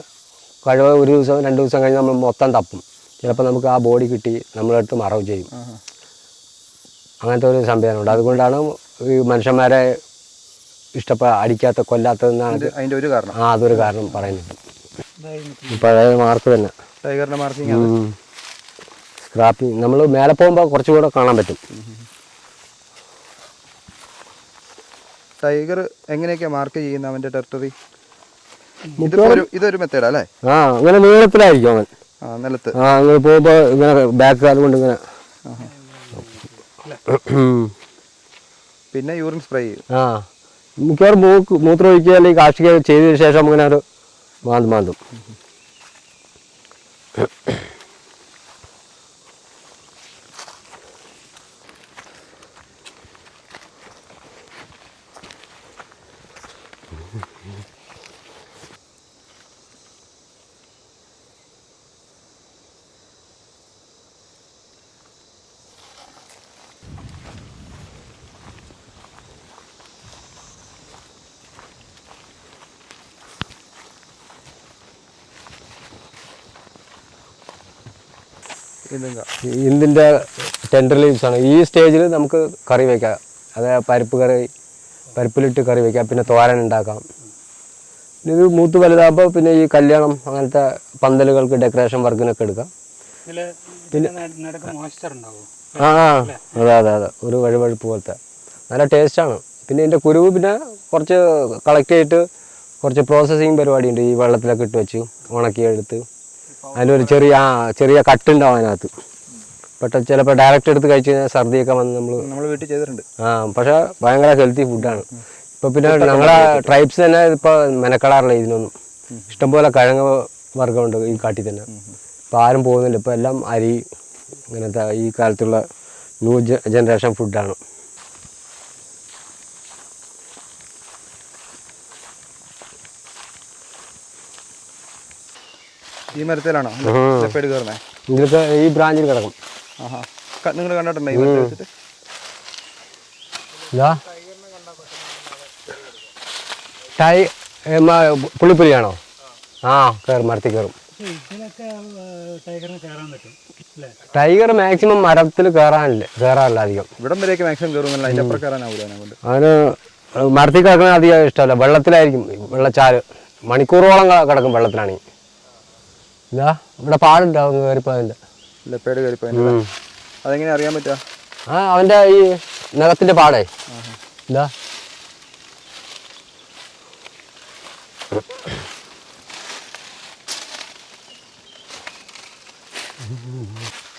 കഴിവ് 1 ദിവസം 2 ദിവസം കഴിഞ്ഞ് നമ്മൾ മൊത്തം തപ്പും. ചിലപ്പോൾ നമുക്ക് ആ ബോഡി കിട്ടി നമ്മളെടുത്ത് മറവ് ചെയ്യും. അങ്ങനത്തെ ഒരു സംവിധാനമുണ്ട്. അതുകൊണ്ടാണ് ഈ മനുഷ്യന്മാരെ അടിക്കാത്ത കൊല്ലാത്തതെന്നാണ് അതിൻ്റെ ഒരു കാരണം. അതൊരു കാരണം പറയുന്നത്. പഴയ മാർക്ക് തന്നെ, ടൈഗറിൻ്റെ മാർക്കിങ്, സ്ക്രാപ്പിങ്. നമ്മൾ മേലെ പോകുമ്പോൾ കുറച്ചുകൂടെ കാണാൻ പറ്റും. ടൈഗർ എങ്ങനെയൊക്കെയാ മാർക്ക് ചെയ്യുന്നത് അവൻ്റെ ടെറിട്ടറി? ഇതൊരു മെത്തേഡാ അല്ലേ? അങ്ങനെ നീളത്തിലായിരിക്കും അവൻ നിലത്ത്. അങ്ങനെ പോകുമ്പോൾ ഇങ്ങനെ ബാക്ക് കാലം കൊണ്ട് ഇങ്ങനെ. പിന്നെ യൂറിൻ സ്പ്രേ ചെയ്യും. മിക്കവാറും മൂത്രം ഒഴിക്കുക അല്ലെങ്കിൽ കാർഷിക ചെയ്തതിന് ശേഷം ഇങ്ങനെ ഒരു മാന്തും. ഇതിൻ്റെ ടെൻഡർ ലീവ്സാണ്. ഈ സ്റ്റേജിൽ നമുക്ക് കറി വയ്ക്കാം. അതായത് പരിപ്പിലിട്ട് കറി വയ്ക്കാം. പിന്നെ തോരൻ ഉണ്ടാക്കാം. ഇത് മൂത്ത് വലുതാകുമ്പോൾ പിന്നെ ഈ കല്യാണം അങ്ങനത്തെ പന്തലുകൾക്ക് ഡെക്കറേഷൻ വർക്കിനൊക്കെ എടുക്കാം. പിന്നെ അതെ ഒരു വഴുവഴുപ്പ് പോലത്തെ നല്ല ടേസ്റ്റാണ്. പിന്നെ ഇതിൻ്റെ കുരുവ് പിന്നെ കുറച്ച് കളക്ട് ചെയ്തിട്ട് കുറച്ച് പ്രോസസ്സിങ് പരിപാടിയുണ്ട്. ഈ വെള്ളത്തിലൊക്കെ ഇട്ട് വെച്ച് ഉണക്കിയെടുത്ത് അതിനൊരു ചെറിയ കട്ടുണ്ടാവും അതിനകത്ത്. പെട്ടെന്ന് ചിലപ്പോൾ ഡയറക്റ്റ് എടുത്ത് കഴിച്ച് കഴിഞ്ഞാൽ ഛർദിയൊക്കെ വന്ന് നമ്മൾ വീട്ടിൽ ചെയ്തിട്ടുണ്ട്. പക്ഷേ ഭയങ്കര ഹെൽത്തി ഫുഡാണ്. ഇപ്പോൾ പിന്നെ ഞങ്ങളെ ട്രൈബ്സ് തന്നെ ഇപ്പോൾ മെനക്കെടാറില്ല ഇതിനൊന്നും. ഇഷ്ടംപോലെ കിഴങ്ങ് വർഗ്ഗമുണ്ട് ഈ കാട്ടിൽ തന്നെ. ഇപ്പോൾ ആരും പോകുന്നില്ല. ഇപ്പോൾ എല്ലാം അരി ഇങ്ങനത്തെ ഈ കാലത്തുള്ള ന്യൂ ജനറേഷൻ ഫുഡാണ്. ഈ മരത്തിലാണോ ലെപ്പേഡ് കയറുന്നത്? ഇതിലൊക്കെ ഈ ബ്രാഞ്ചിൽ കിടക്കും. നിങ്ങൾ കണ്ടിട്ടുണ്ടോ ഈ മരത്തിൽ വെച്ചിട്ട്? പുള്ളിപ്പുലിയാണോ? കയറും, മരത്തിൽ കയറും. ടൈഗർ മാക്സിമം മരത്തിൽ കയറാറില്ല അധികം. ഇവിടം വരെയൊക്കെ മാക്സിമം കയറുന്നില്ല, അതിൻ്റെ അപ്പുറം കയറാനാവില്ല. അതിന് മരത്തിൽ കിടക്കുന്ന അധികം ഇഷ്ടമല്ല. വെള്ളത്തിലായിരിക്കും, വെള്ളച്ചാല് മണിക്കൂറോളം കിടക്കും വെള്ളത്തിലാണെങ്കിൽ. ഇവിടെ പാടുണ്ടാവും കയറിപ്പോയതിൻ്റെ. ലെപ്പേഡ് കയറിപ്പോയി. അതെങ്ങനെ അറിയാൻ പറ്റുക? അവൻ്റെ ഈ നഖത്തിൻ്റെ പാടേ ഇതാ.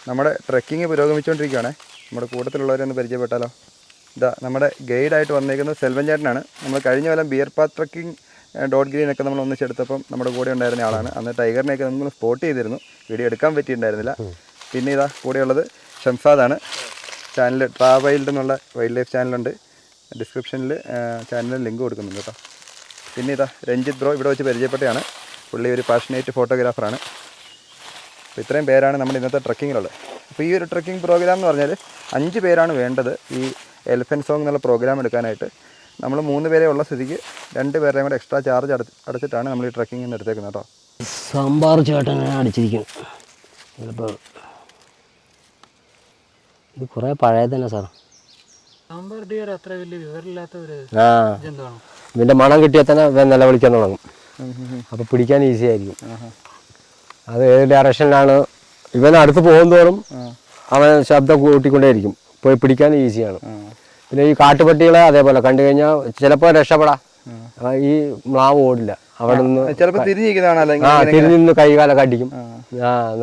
നമ്മുടെ ട്രെക്കിങ് പുരോഗമിച്ചുകൊണ്ടിരിക്കുകയാണ്. നമ്മുടെ കൂട്ടത്തിലുള്ളവരെ ഒന്ന് പരിചയപ്പെട്ടാലോ? ഇതാ നമ്മുടെ ഗൈഡായിട്ട് വന്നേക്കുന്നത് സെൽവൻ ചേട്ടനാണ്. നമ്മൾ കഴിഞ്ഞ കൊല്ലം ബിയർ പാത്ത് ട്രക്കിംഗ് ഡോട്ട് ഗ്രീനൊക്കെ നമ്മൾ ഒന്നിച്ചെടുത്തപ്പം നമ്മുടെ കൂടെ ഉണ്ടായിരുന്ന ആളാണ്. അന്ന് ടൈഗറിനെയൊക്കെ നമ്മൾ സ്പോട്ട് ചെയ്തിരുന്നു, വീഡിയോ എടുക്കാൻ പറ്റിയിട്ടുണ്ടായിരുന്നില്ല. പിന്നെ ഇതാ കൂടെയുള്ളത് ഷംസാദാണ്. ചാനൽ ട്രാവൈൽഡ് എന്നുള്ള വൈൽഡ് ലൈഫ് ചാനലുണ്ട്, ഡിസ്ക്രിപ്ഷനിൽ ചാനലിൽ ലിങ്ക് കൊടുക്കുന്നുണ്ട് കേട്ടോ. പിന്നെ ഇതാ രഞ്ജിത്ത് ബ്രോ ഇവിടെ വെച്ച് പരിചയപ്പെട്ടതാണ്. പുള്ളി ഒരു പാഷനേറ്റ് ഫോട്ടോഗ്രാഫറാണ്. അപ്പോൾ ഇത്രയും പേരാണ് നമ്മുടെ ഇന്നത്തെ ട്രക്കിങ്ങിലുള്ളത്. അപ്പോൾ ഈ ഒരു ട്രക്കിംഗ് പ്രോഗ്രാം എന്ന് പറഞ്ഞാൽ 5 പേരാണ് വേണ്ടത് ഈ എലിഫൻറ്റ് സോങ് എന്നുള്ള പ്രോഗ്രാം എടുക്കാനായിട്ട്. നമ്മൾ 3 പേരെ ഉള്ള സ്ഥിതിക്ക് 2 പേരുടെയും കൂടെ എക്സ്ട്രാ ചാർജ് അടച്ചിട്ടാണ് നമ്മൾ ഈ ട്രക്കിങ്ങിൽ നിന്ന് എടുത്തേക്കുന്നത് കേട്ടോ. സാമ്പാർ ചേട്ടൻ അടിച്ചിരിക്കുന്നു. ചിലപ്പോൾ ഇത് കുറേ പഴയത് തന്നെ സാർ. സാമ്പാർ ഡിയർ അത്ര വലിയ വിവരമില്ലാത്ത ഒരു ജന്തുവാണ്. ഇതിൻ്റെ മണം കിട്ടിയാൽ തന്നെ നിലവിളിക്കാൻ തുടങ്ങും. അപ്പോൾ പിടിക്കാൻ ഈസി ആയിരിക്കും. അത് ഏത് ഡയറക്ഷനിലാണ് ഇവൻ അടുത്ത് പോകുന്നതോറും അവൻ ശബ്ദം കൂട്ടിക്കൊണ്ടേയിരിക്കും. പോയി പിടിക്കാൻ ഈസിയാണ്. പിന്നെ ഈ കാട്ടുപട്ടികളെ അതേപോലെ കണ്ടു കഴിഞ്ഞാൽ ചിലപ്പോൾ രക്ഷപ്പെടാം. ഈ മ്ലാവ് ഓടില്ല. അവിടെ നിന്ന് ചിലപ്പോൾ തിരിഞ്ഞ് കൈകാലൊക്കെ അടിക്കും.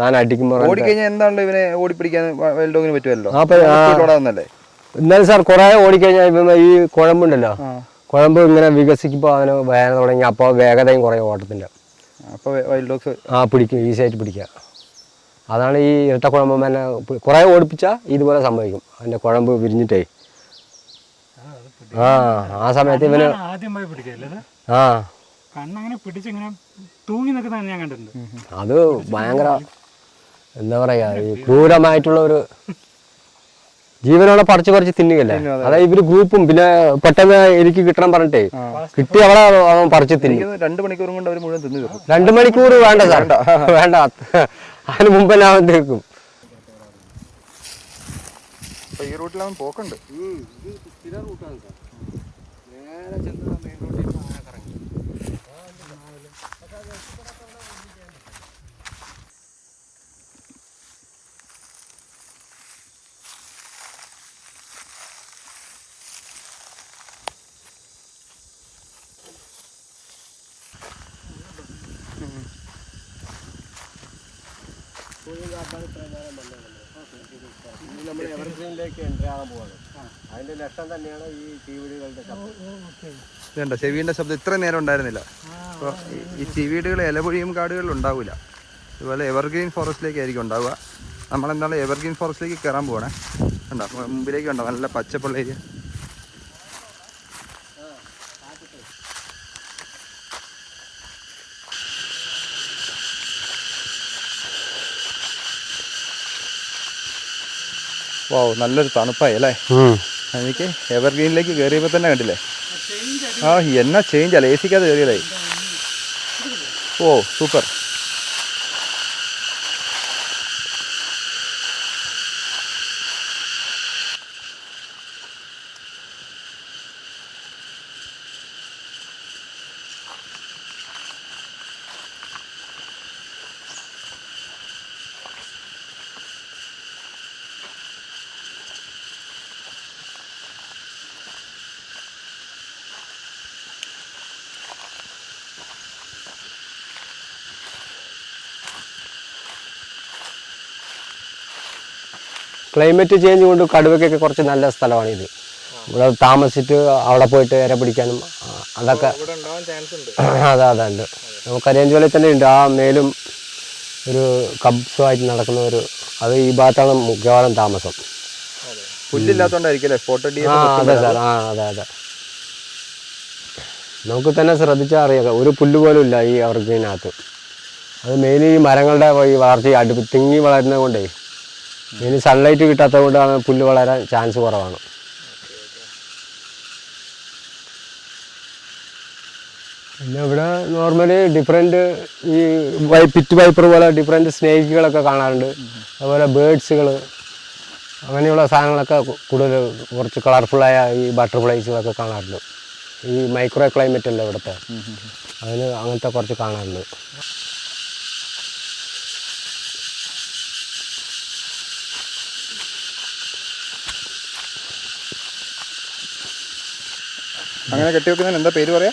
ഞാൻ അടിക്കുമ്പോൾ എന്താണ് ഇവനെ ഓടിപ്പിടിക്കാൻ വൈൽഡ് ഡോഗിന് പറ്റുമല്ലോ. എന്നാലും സാർ കുറേ ഓടിക്കഴിഞ്ഞാൽ ഇവ ഈ കുഴമ്പുണ്ടല്ലോ, കുഴമ്പ് ഇങ്ങനെ വികസിക്കുമ്പോൾ അവന് വേദന തുടങ്ങി. അപ്പോൾ വേഗതയും കുറേ ഓട്ടത്തിൻ്റെ. അപ്പോൾ വൈൽഡ് ഡോഗ്സ് പിടിക്കും, ഈസിയായിട്ട് പിടിക്കുക. അതാണ് ഈ ഇരട്ടക്കുഴമ്പ് തന്നെ കുറേ ഓടിപ്പിച്ചാൽ ഇതുപോലെ സംഭവിക്കും. അതിൻ്റെ കുഴമ്പ് വിരിഞ്ഞിട്ടേ ആ സമയത്ത് ഇവന് ആദ്യമായി പിടിക്കല്ലേ കണ്ണങ്ങനെ പിടിച്ചിങ്ങനെ തൂങ്ങി നിൽക്കുന്ന ഞാൻ കണ്ടിട്ടുണ്ട്. അത് ഭയങ്കര എന്താ പറയാ, ഈ ക്രൂരമായിട്ടുള്ള ഒരു ജീവനോടെ പറിച്ച് തിന്നുകയല്ലേ. അതായത് ഇവര് ഗ്രൂപ്പും പിന്നെ പെട്ടെന്ന് എനിക്ക് കിട്ടണം പറഞ്ഞിട്ടേ കിട്ടി അവിടെ അവൻ പറിച്ച് തിന്നും. 2 മണിക്കൂർ കൊണ്ട് അവർ മുഴുവൻ തിന്നു തീർക്കും. 2 മണിക്കൂർ വേണ്ട സാർ, വേണ്ട. അതിന് മുമ്പ് അവൻ തീർക്കും. ഈ റൂട്ടിൽ അവൻ പോക്കുണ്ട്. നമ്മൾ എവർഗ്രീനിലേക്ക് എൻട്രി ആകാൻ പോവാണ്. അതിന്റെ ലക്ഷ്യം തന്നെയാണ് ഈ ചീവീടുകളുടെ ശബ്ദം. ചെവിയുടെ ശബ്ദം ഇത്ര നേരം ഉണ്ടായിരുന്നില്ല. അപ്പോൾ ഈ ചീവീടുകൾ ഇലപൊഴിയും കാടുകളിൽ ഉണ്ടാവില്ല. അതുപോലെ എവർഗ്രീൻ ഫോറസ്റ്റിലേക്കായിരിക്കും ഉണ്ടാവുക. നമ്മളെന്താണ് എവർഗ്രീൻ ഫോറസ്റ്റിലേക്ക് കയറാൻ പോകണേ. ഉണ്ടോ മുമ്പിലേക്ക് ഉണ്ടോ നല്ല പച്ചപ്പുള്ള ഏരിയ. ഓ നല്ലൊരു തണുപ്പായി അല്ലേ. എനിക്ക് എവർഗ്രീനിലേക്ക് കയറിയപ്പോൾ തന്നെ കണ്ടില്ലേ, എന്നാ ചേഞ്ച് അല്ലേ, എ സിക്കകത്ത് കയറിയതായി. Oh super. ക്ലൈമറ്റ് ചേഞ്ച് കൊണ്ട് കടുവയ്ക്കൊക്കെ കുറച്ച് നല്ല സ്ഥലമാണ് ഇത്. ഇവിടെ താമസിച്ചിട്ട് അവിടെ പോയിട്ട് ഇര പിടിക്കാനും അതൊക്കെ അതെ അതെ ഉണ്ട്. നമുക്ക് കരിയഞ്ചോലയിൽ തന്നെ ഉണ്ട്. ആ മേലും ഒരു കബ്സുമായിട്ട് നടക്കുന്ന ഒരു അത് ഈ ഭാഗത്താണ് മിക്കവാറും താമസം. പുല്ലില്ലാത്തോണ്ടായിരിക്കും അതെ സാർ. അതെ അതെ. നമുക്ക് തന്നെ ശ്രദ്ധിച്ചാൽ അറിയാം, ഒരു പുല്ല് പോലും ഇല്ല ഈ എവർഗ്രീനകത്ത്. അത് മെയിൻ ഈ മരങ്ങളുടെ ഈ വളർച്ച തിങ്ങി വളരുന്നത് കൊണ്ടേ മെയിൻ സൺലൈറ്റ് കിട്ടാത്തത് കൊണ്ടാണ് പുല്ല് വളരാൻ ചാൻസ് കുറവാണ്. പിന്നെ ഇവിടെ നോർമലി ഡിഫറെൻറ്റ് ഈ പിറ്റ് വൈപ്പർ പോലെ ഡിഫറെൻറ്റ് സ്നേക്കുകളൊക്കെ കാണാറുണ്ട്. അതുപോലെ ബേഡ്സുകൾ അങ്ങനെയുള്ള സാധനങ്ങളൊക്കെ കൂടുതൽ കുറച്ച് കളർഫുള്ളായ ഈ ബട്ടർഫ്ലൈസുകളൊക്കെ കാണാറുണ്ട്. ഈ മൈക്രോ ക്ലൈമറ്റ് അല്ല ഇവിടുത്തെ, അതിന് അങ്ങനത്തെ കുറച്ച് കാണാറുണ്ട്. അങ്ങനെ കെട്ടിവെക്കുന്നതിന് എന്താ പേര് പറയാ?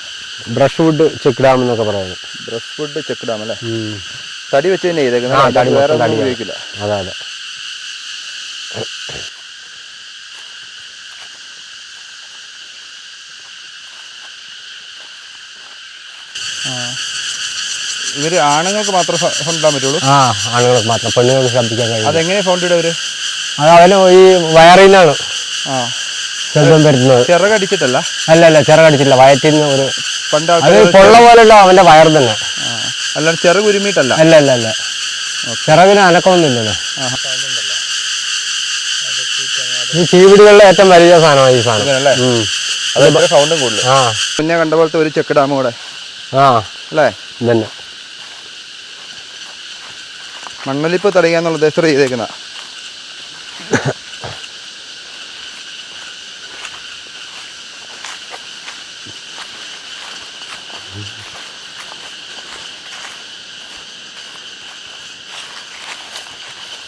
ബ്രഷ് വുഡ് ചെക്ക് ഡാം എന്നൊക്കെ പറയുന്നത്. ബ്രഷ് വുഡ് ചെക്ക് ഡാം അല്ലേ? തടി വെച്ച് തന്നെ ഉപയോഗിക്കില്ല. അതെ അതെ. ഇവര് ആണുങ്ങൾക്ക് മാത്രം സൗണ്ട് ഇടാൻ പറ്റുള്ളൂ? ആണുങ്ങൾക്ക് മാത്രം, പെണ്ണുങ്ങൾക്ക് ശബ്ദിക്കാൻ കഴിയും. അതെങ്ങനെ സൗണ്ട് ഇടുക അവര്? അത് അവന് ഈ വയറിൽ നിന്നാണ് ശബ്ദം വരുന്നത്. ചിറകടിച്ചിട്ടല്ല? അല്ല ചിറകടിച്ചില്ല, വയറ്റിൽ നിന്ന് ഒരു പണ്ട് അത് പൊള്ള പോലുള്ള അവന്റെ വയർ തന്നെ. അല്ലാണ്ട് ചിറക് ഉരുമിട്ടല്ല? അല്ല ചിറകിന് അനക്കമൊന്നുമില്ലല്ലോ. ഈ ചീവിടുകളിലെ ഏറ്റവും വലിയ സാധനമാണ് ഈ സാധനം. സൗണ്ടും കൂടുതൽ. പിന്നെ കണ്ട പോലത്തെ ഒരു ചെക്ക് ഡാം കൂടെ അല്ലേ? തന്നെ മണ്ണൊലിപ്പ് തടയാന്നുള്ള ഉദ്ദേശത്തോടെ ചെയ്തേക്കുന്ന.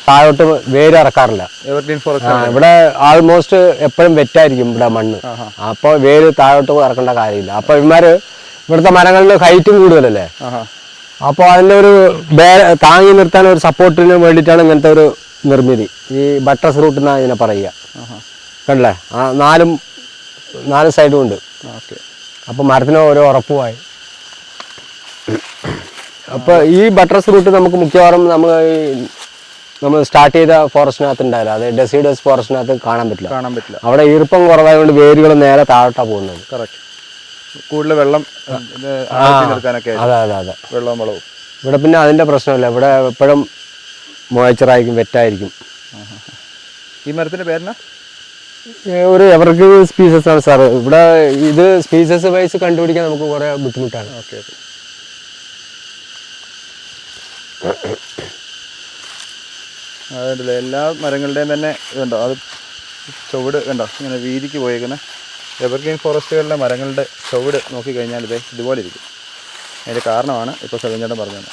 താഴോട്ട് വേര് ഇറക്കാറില്ല. എവർഗ്രീൻ ഫോറസ്റ്റ് ഇവിടെ ആൾമോസ്റ്റ് എപ്പോഴും വെറ്റായിരിക്കും ഇവിടെ മണ്ണ്. അപ്പോൾ വേര് താഴോട്ട് ഇറക്കേണ്ട കാര്യമില്ല. അപ്പോൾ ഇവന്മാര് ഇവിടുത്തെ മരങ്ങളുടെ ഹൈറ്റും കൂടുതലല്ലേ, അപ്പോൾ അതിൻ്റെ ഒരു താങ്ങി നിർത്താൻ ഒരു സപ്പോർട്ടിന് വേണ്ടിയിട്ടാണ് ഇങ്ങനത്തെ ഒരു നിർമ്മിതി. ഈ ബട്ടർസ് റൂട്ട് എന്നാണ് ഇതിനെ പറയുക. കണ്ടല്ലേ, നാല് സൈഡും ഉണ്ട്. അപ്പോൾ മരത്തിന് ഓരോ ഉറപ്പുമായി. അപ്പോൾ ഈ ബട്ടർസ് റൂട്ട് നമുക്ക് മിക്കവാറും നമ്മൾ സ്റ്റാർട്ട് ചെയ്ത ഫോറസ്റ്റിനകത്ത് ഉണ്ടാവില്ല. അത് ഡെസിഡസ് ഫോറസ്റ്റിനകത്ത് കാണാൻ പറ്റില്ല. അവിടെ ഈർപ്പം കുറവായതുകൊണ്ട് വേരുകൾ നേരെ താഴോട്ടാണ് പോകുന്നത്. കറക്റ്റ്. കൂടുതൽ വെള്ളം അതെ വെള്ളവും വളവും. ഇവിടെ പിന്നെ അതിൻ്റെ പ്രശ്നമില്ല. ഇവിടെ എപ്പോഴും മോയ്ച്ചറായിരിക്കും, വെറ്റായിരിക്കും. ഈ മരത്തിൻ്റെ പേരെന്നാ? ഒരു എവർഗ്രീൻ സ്പീസസ് ആണ് സാർ. ഇവിടെ ഇത് സ്പീസസ് വൈസ് കണ്ടുപിടിക്കാൻ നമുക്ക് കുറേ ബുദ്ധിമുട്ടാണ്. ഓക്കെ. അതുണ്ടല്ലോ എല്ലാ മരങ്ങളുടെയും തന്നെ ഇതുണ്ടോ, അത് ചുവട് കണ്ടോ ഇങ്ങനെ വീതിക്ക് പോയേക്കുന്നത്. എവർഗ്രീൻ ഫോറസ്റ്റുകളിലെ മരങ്ങളുടെ ചുവട് നോക്കിക്കഴിഞ്ഞാൽ ഇതുപോലെ ഇരിക്കും. അതിൻ്റെ കാരണമാണ് ഇപ്പോൾ സെവൻചേട്ടൻ പറഞ്ഞത്.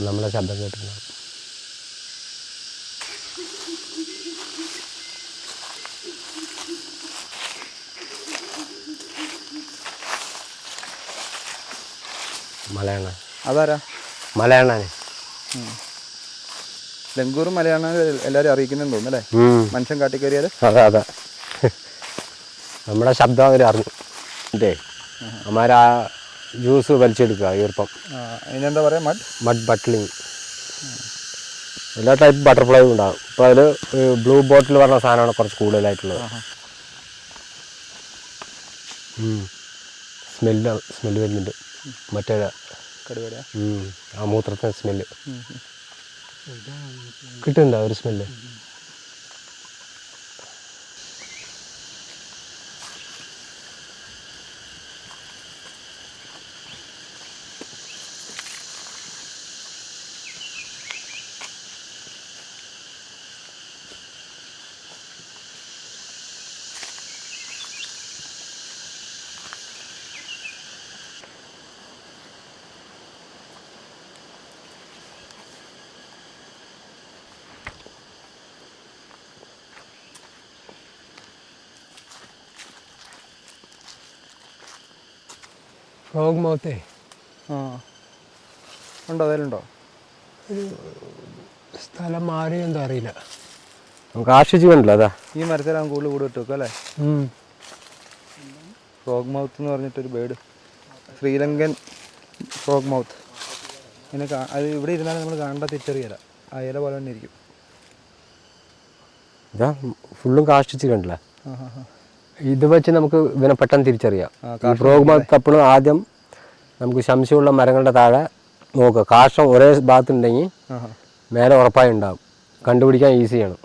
നമ്മളെ ശബ്ദം കേട്ടിട്ടുണ്ടാവും. മലയാള അതാരാ? മലയാളാണ്. ലങ്കൂറും മലയാളം എല്ലാവരും അറിയിക്കുന്നെന്ന് തോന്നുന്നു അല്ലേ? മനുഷ്യൻ കാട്ടിക്കയറിയാൽ അതെ നമ്മുടെ ശബ്ദം അവർ അറിഞ്ഞു. അതെ, അമ്മാരാ ജ്യൂസ് വലിച്ചെടുക്കുക, ഈർപ്പം. അതിനെന്താ പറയുക? മഡ് ബട്ട്ലിങ്. എല്ലാ ടൈപ്പ് ബട്ടർഫ്ലൈയും ഉണ്ടാകും. ഇപ്പോൾ അതിൽ ബ്ലൂ ബോട്ടിൽ പറഞ്ഞ സാധനമാണ് കുറച്ച് കൂടുതലായിട്ടുള്ളത്. സ്മെല്ല് വരുന്നുണ്ട്. മറ്റേ കടുവയുടെ ആ മൂത്രത്തിന് സ്മെല്ല് കിട്ടുന്നുണ്ടോ? ഒരു സ്മെല്ല്. ഫ്രോഗ് മൗത്തേ ആ ഉണ്ടോ അതിലുണ്ടോ? ഒരു സ്ഥലം മാറി എന്തോ അറിയില്ല. നമുക്ക് ആശ്വസിച്ച് കണ്ടല്ലോ അതാ. ഈ മരത്തിലാകും കൂടുതൽ കൂട് കിട്ടും അല്ലേ? ഫ്രോഗ് മൗത്ത് എന്ന് പറഞ്ഞിട്ടൊരു ബേർഡ്, ശ്രീലങ്കൻ ഫ്രോഗ് മൗത്ത്. ഇങ്ങനെ അത് ഇവിടെ ഇരുന്നാലും നമ്മൾ കാണേണ്ട തിരിച്ചറിയില്ല, ആ ഇല പോലെ തന്നെ ഇരിക്കും. ഇതാ ഫുള്ളും കാഷ്ടിച്ച് കണ്ടില്ല. ഇത് വെച്ച് നമുക്ക് ഇവനെ പെട്ടെന്ന് തിരിച്ചറിയാം. ഈ ഫ്രോഗ് മൗത്ത് എപ്പോഴും ആദ്യം നമുക്ക് സംശയമുള്ള മരങ്ങളുടെ താഴെ നോക്കുക. കാഷ്ടം ഒരേ ഭാഗത്തുണ്ടെങ്കിൽ മേലെ ഉറപ്പായി ഉണ്ടാവും, കണ്ടുപിടിക്കാൻ ഈസിയാണ്.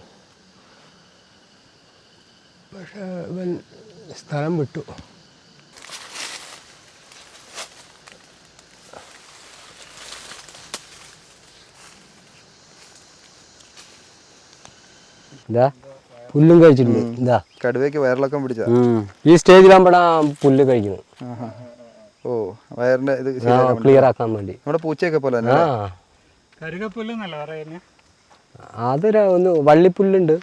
പക്ഷേ ഇവൻ സ്ഥലം വിട്ടു. ഇതാ പുല്ലും കഴിച്ചിട്ടുണ്ട്. ഇതാ കടുവയ്ക്ക് വയറിളക്കം പിടിച്ച ഈ സ്റ്റേജിലാകുമ്പോഴാ പുല്ല് കഴിക്കുന്നത്. ഓ വയറിന്റെ ഇത് ക്ലിയർ ആക്കാൻ വേണ്ടി. നമ്മുടെ പൂച്ചയൊക്കെ പോലെ തന്നെ. കരുകപ്പുല്ലെന്നല്ല പറയുന്നത്. അതൊരു ഒന്ന് വള്ളിപ്പുല്ലുണ്ട്,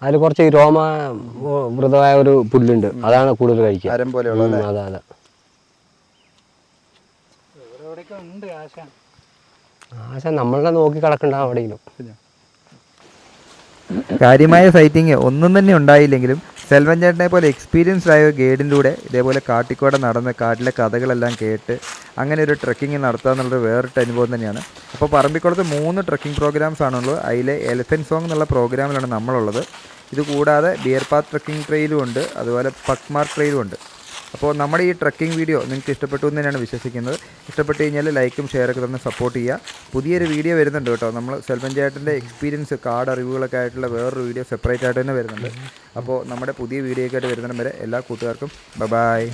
അതിൽ കുറച്ച് രോമ മൃതമായ ഒരു പുല്ലുണ്ട്, അതാണ് കൂടുതൽ കഴിക്കുക. അരം പോലെയുള്ള അതെ അതെ. ഉണ്ട് ആശ നമ്മളെ നോക്കി കിടക്കണ്ട എവിടെയെങ്കിലും. കാര്യമായ സൈറ്റിങ് ഒന്നും തന്നെ ഉണ്ടായില്ലെങ്കിലും സെൽവൻ ചേട്ടനെ പോലെ എക്സ്പീരിയൻസ്ഡ് ആയ ഒരു ഗൈഡിൻ്റെ കൂടെ ഇതേപോലെ കാട്ടിക്കൂടെ നടന്ന് കാട്ടിലെ കഥകളെല്ലാം കേട്ട് അങ്ങനെ ഒരു ട്രക്കിങ് നടത്തുക എന്നുള്ളത് വേറിട്ട അനുഭവം തന്നെയാണ്. അപ്പോൾ പറമ്പിക്കുളത്ത് 3 ട്രക്കിംഗ് പ്രോഗ്രാംസ് ആണുള്ളത്. അതിലെ എലിഫൻറ്റ് സോങ് എന്നുള്ള പ്രോഗ്രാമിലാണ് നമ്മളുള്ളത്. ഇത് കൂടാതെ ബിയർ പാത്ത് ട്രക്കിംഗ് ട്രെയിലും ഉണ്ട്, അതുപോലെ പക്മാർക്ക് ട്രെയിലും ഉണ്ട്. അപ്പോൾ നമ്മുടെ ഈ ട്രക്കിംഗ് വീഡിയോ നിങ്ങൾക്ക് ഇഷ്ടപ്പെട്ടു എന്ന് തന്നെയാണ് വിശ്വസിക്കുന്നത്. ഇഷ്ടപ്പെട്ട് കഴിഞ്ഞാൽ ലൈക്കും ഷെയറൊക്കെ തന്നെ സപ്പോർട്ട് ചെയ്യുക. പുതിയൊരു വീഡിയോ വരുന്നുണ്ട് കേട്ടോ. നമ്മൾ സെൽവൻ ചേട്ടൻ്റെ എക്സ്പീരിയൻസ് കാർഡ് അറിവുകളൊക്കെ ആയിട്ടുള്ള വേറൊരു വീഡിയോ സെപ്പറേറ്റ് ആയിട്ട് തന്നെ വരുന്നുണ്ട്. അപ്പോൾ നമ്മുടെ പുതിയ വീഡിയോ ഒക്കെ ആയിട്ട് വരുന്നതിന് വരെ എല്ലാ കൂട്ടുകാർക്കും ബൈ.